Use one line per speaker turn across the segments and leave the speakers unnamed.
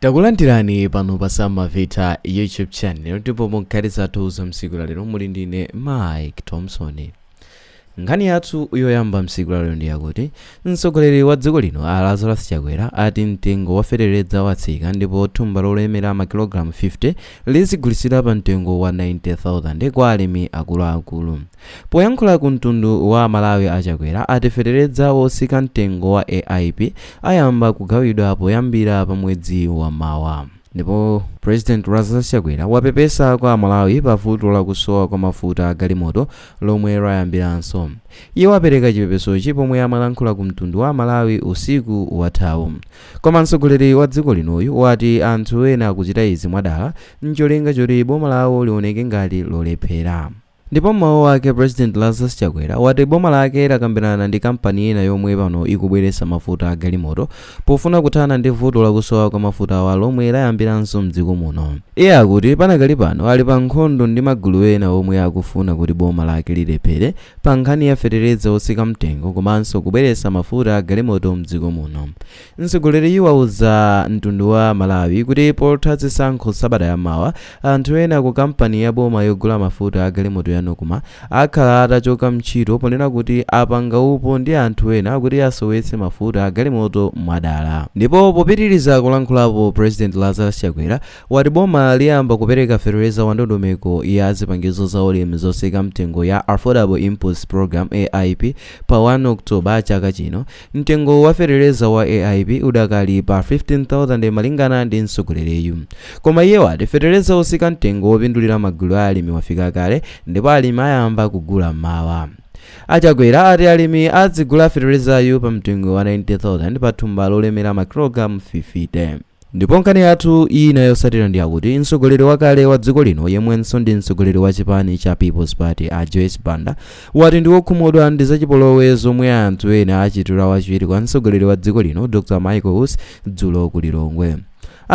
Takulandirani pano pa Samavita YouTube channel ndipo munkhalisa tuza msiku la lero muli ndine Mike Thompson. Nkhani yathu yoyamba msiku la lero ndi yakuti mtsogoleri wa dziko lino Lazarus Chakwera ati mtengo wa feteredza watsika ndipo thumba lolemera makilogramu 50 lizigulisira pa mtengo wa 90,000 kwa alimi akuluakulu. Poyankhula ku mtundu wa Malawi a Chakwera ati feteredza wotsika mtengo wa AIP ayamba kugawidwa poyambira pa mwezi wa Mawa. Ndipo President Lazarus Chakwera wapepesa kwa Malawi pa vuto la kusowa kwa mafuta a galimoto lomwe layambiranso. Iye wapereka chipepesochi pomwe amalankhula ku mtundu wa Malawi usiku wathawu. Koma mtsogoleri wa dziko linoyu wati anthu ena akuchita izi mwadala n'cholinga choti boma lawo lioneke ngati lolephera. Ndipo mmawu wake President Lazarus Chakwera wati boma lake lakambirana ndi kampani ina yomwe pano ikubweretsa mafuta a galimoto pofuna kuthana ndi vuto lakusowa kwa mafuta awa lomwe layambiranso mdziko muno. Iye akuti panakali pano ali pa nkhondo ndi magulu ena omwe akufuna kuti boma lake lilephere pa nkhani ya feteredza wotsika mtengo komanso kubweretsa mafuta a galimoto mdziko muno. Mtsogoleri wauza mtundu wa Malawi kuti potha zisankho sabata yamawa anthu ena ku kampani ya boma yogula mafuta a galimoto Nokuma akhala atachoka mchito ponena kuti apanga upo ndi anthu ena kuti asowetse mafuta a galimoto mwadala. Ndipo popitiriza kulankhulapo President Lazarus Chakwera wati boma liyamba kupereka feteredza wa ndondomeko ya zipangizo za ulimi zotsika mtengo ya Affordable Imports Program AIP pa 1 Oktoba chaka chino. Mtengo wa feteredza wa AIP udakali pa 15,000 malingana ndi mtsogoleriyu. Koma iye wati feteredza wotsika mtengo wopindulira magulu a alimi wafika kale ndipo alimi ayamba kugula mawa. Chakwera ati alimi adzigula feteredzayu pa mtengo wa 90,000 pa thumba lolemera makilogramu 50. Ndipo nkhani yathu ina yotsatira ndi yakuti mtsogoleri wakale wa dziko lino yemwenso ndi mtsogoleri wa chipani cha People's Party a Joyce Banda wati ndi wokhumudwa ndi zachipolowe zomwe anthu ena achitira wachiwiri kwa mtsogoleri wa dziko lino Dr. Michael Huss dzulo ku Lilongwe.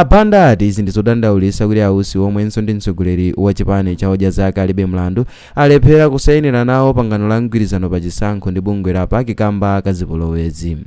Banda ati izi ndizodandaulitsa kuti Huss omwenso ndi mtsogoleri wa chipani cha odya zake alibe mlandu alephera kusayinira nawo pangano la mgwirizano pa chisankho ndi bungwe la pakikamba kazipolowezi.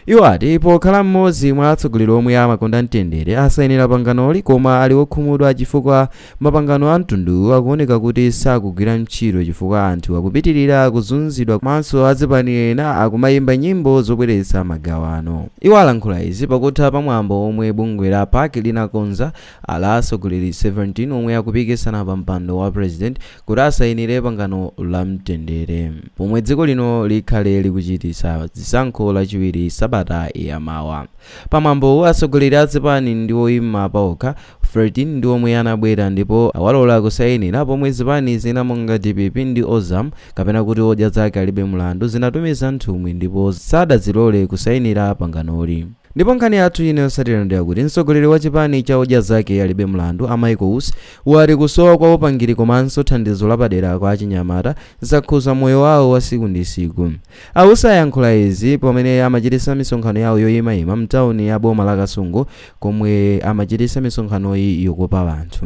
Iwo ati pokhala mmodzi mwa atsogoleri omwe amakonda mtendere asayinira panganoli koma ali wokhumudwa chifukwa mapangano a mtundu akuoneka kuti sakugwira ntchito chifukwa anthu akupitirira kuzunzidwa komanso azipani ena akumayimba nyimbo zobweretsa magawano. Iwo alankhula izi pakutha pamwambo omwe bungwe la PAC linakonza ala atsogoleri 17 omwe akupikisana pa mpando wa president kuti asayinire pangano la mtendere pomwe dziko lino likhale likuchitisa zisankho lachiwiri sabata yamawa. Pamwambo atsogoleri azipani ndi oyima paokha 13 ndi omwe anabwera ndipo awalola kusayinira pomwe zipani zina monga DPP ndi Ozam kapena kuti odya zake alibe mlandu zinatumiza nthumwi ndipo sadazilole kusayinira panganoli. Ndipo nkhani yathu ine yotsatira ndi yakuti mtsogoleri wa chipani cha odya zake alibe mlandu a Michael Huss wati kusowa kwa upangiri komanso thandizo lapadera kwa achinyamata zakhuza moyo wawo wa siku ndi siku. Huss ayankhula izi pamene amachitisa misonkhano yawo yoyimayima mtawuni ya boma la Kasungu komwe amachitisa misonkhanoyi yokopa anthu.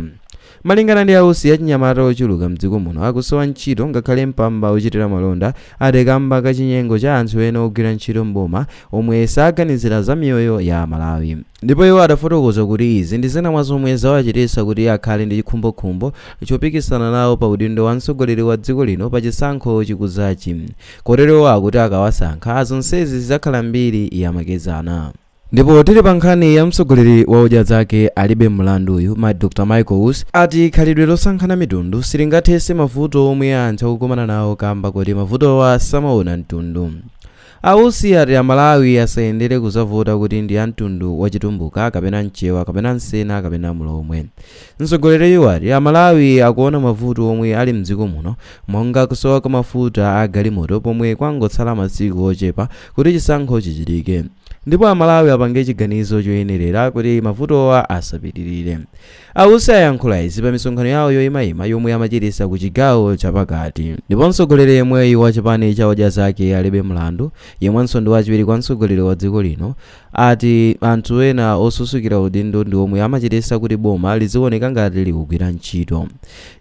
Malingana ndi Huss achinyamata ochuluka mdziko muno akusowa ntchito ngakhale mpamba ochitira malonda ati kamba kachinyengo cha anthu ena ogwira ntchito mboma omwe saganizira za miyoyo ya Malawi. Ndipo iwo adafotokoza kuti izi ndi zina mwa zomwe zawachititsa kuti akhale ndi chikhumbokhumbo chopikisana nawo pa udindo wa mtsogoleri wa dziko lino pa chisankho chikuzachi. Kotero akuti akawasankha zonsezi zidzakhala mbiri yamakedzana. Ndipo tili pa nkhani ya mtsogoleri wa odya zake alibe mlanduyu Dr. Michael Huss ati khalidwe losankhana mitundu silingathetse mavuto omwe anthu akukumana nawo kamba kuti mavutowa samaona mtundu. Huss ati Amalawi asayendere kuzavota kuti ndi a mtundu wachitumbuka kapena mchewa kapena msena kapena mlomwe. Mtsogoleri ati Amalawi akuona mavuto omwe ali mdziko muno monga kusowa kwa mafuta a galimoto pomwe kwangotsala masiku ochepa kuti chisankho chichitike. Ndipo Amalawi apange chiganizo choyenerera kuti mavutowa asapitirire. Huss ayankhula izi pa misonkhano yawo yoyimayima yomwe amachitisa ku chigawo chapakati. Ndipo mtsogoleri yemweyi wa chipani cha odya zake alibe mlandu yemwenso ndi wachiwiri kwa mtsogoleri wa dziko lino ati anthu ena osusukira udindo ndi omwe amachititsa kuti boma lizioneka ngati likugwira ntchito.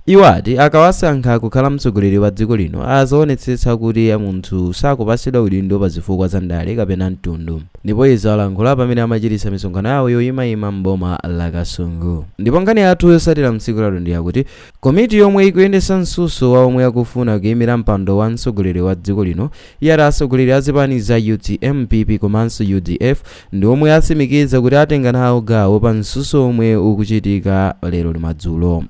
Iwo ati akawasankha kukhala mtsogoleri wa dziko lino azaonetsetsa kuti munthu sakupatsidwa udindo pa zifukwa za ndale kapena mtundu. Ndipo izi alankhula pamene amachititsa misonkhano yawo yoyimayima m'boma la Kasungu. Ndipo nkhani yathu yotsatira mtsiku lalo ndi yakuti komiti yomwe ikuyendetsa msuso wa omwe akufuna kuyimira mpando wa mtsogoleri wa dziko lino yati atsogoleri a zipani za UTM, PP komanso UDF ndi omwe atsimikiza kuti atenga nawo gawo pa msuso omwe ukuchitika lero madzulo.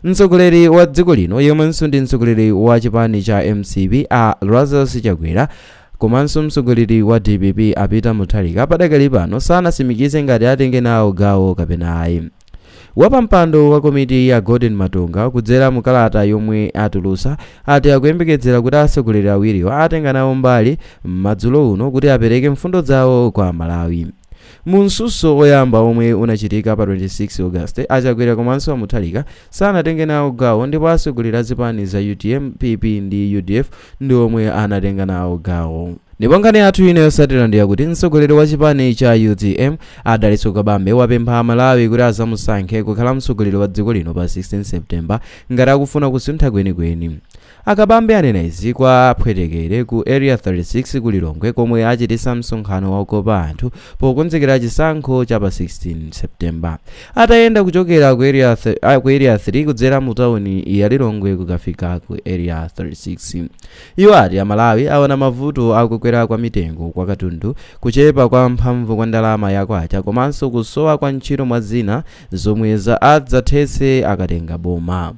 Mtsogoleri wa dziko lino yomwenso ndi mtsogoleri wa chipani cha MCP a Lazarus Chakwera komanso mtsogoleri wa DPP a Peter Mutharika padakali pano sanatsimikize ngati atenge nawo gawo kapena ayi. Wapampando wa komiti ya Gordon Matunga kudzera mukalata yomwe atulutsa ati akuyembekezera kuti atsogoleri awiriwo atenga nawo mbali madzulo uno kuti apereke mfundo zawo kwa Malawi. Msuso oyamba omwe unachitika pa 26 August Chakwera komanso Mutharika sanatenge nawo gawo ndipo atsogoleri a zipani za UTM, PP ndi UDF ndi omwe anatenga nawo gawo. Ndipo nkhani yathu ine yotsatira ndi yakuti mtsogoleri wa chipani cha UTM Dalitso Kabambe wapempha Malawi kuti azamusankhe kukhala mtsogoleri wa dziko lino pa 16 September ngati akufuna kusintha kwenikweni. Akabambe anena izi kwa Pwetekere ku Area 36 ku Lilongwe komwe achititsa msonkhano wakukopa anthu pokonzekera chisankho cha pa 16 September. Atayenda kuchokera ku Area 3 kudzera mu tawuni ya Lilongwe kukafika ku Area 36. Iwo ati Amalawi aona mavuto akukwera kwa mitengo kwa katundu, kuchepa kwa mphamvu kwa ndalama yakwacha komanso kusowa kwa ntchito mwa zina zomwe adzathetse akatenga boma.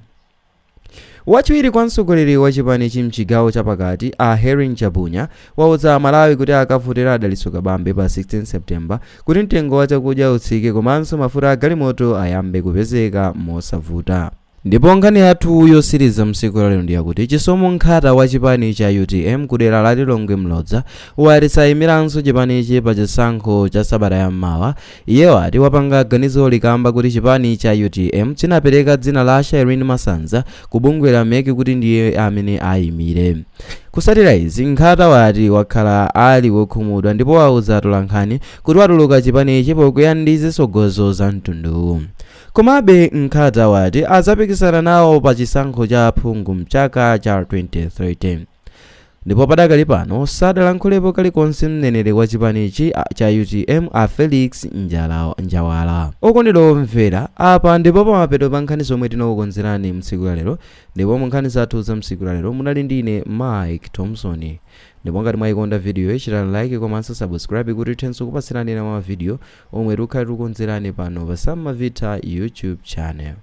Wachiwiri kwa mtsogoleri wa chipani chimchigawo chapakati Helen Chapunya wauza Amalawi kuti akavotera Dalitso Kabambe pa 16 September kuti mtengo wa chakudya utsike komanso mafuta a galimoto ayambe kupezeka mosavuta. Ndipo nkhani yathu yotsiriza mtsiku lero ndi yakuti Chisomo Nkhata wa chipani cha UTM kudera la Lilongwe Mlodza wati sayimiranso chipanichi pa chisankho cha sabata yammawa. Iye wati wapanga ganizo likamba kuti chipani cha UTM chinapereka dzina la Shireen Masanza ku bungwe la MEC kuti ndiye amene ayimire. Kusatira izi Nkhata wati wakhala ali wokhumudwa ndipo wauza atolankhani kuti watuluka chipanichi pokwiya ndi zisogozo za mtunduwu. Komabe Nkhata wati azapikisana nawo pa chisankho cha phungu mchaka cha 2013. Ndipo padakali pano sadalankhulepo kalikonse mneneri wa chipanichi cha UTM Felix Njawala. Okondedwa omvera, apa ndipo pamapeto pa nkhani zomwe tinakukonzerani mtsiku la lero. Ndipo mu nkhani zathu za mtsiku la lero munali ndine Mike Thompson. Ndipo ngati mwayikonda video ichitani like komanso subscribe kuti tithenso kupatsirani ena ma video omwe tikukhala tikukonzerani pano pa Sam Mavita YouTube channel.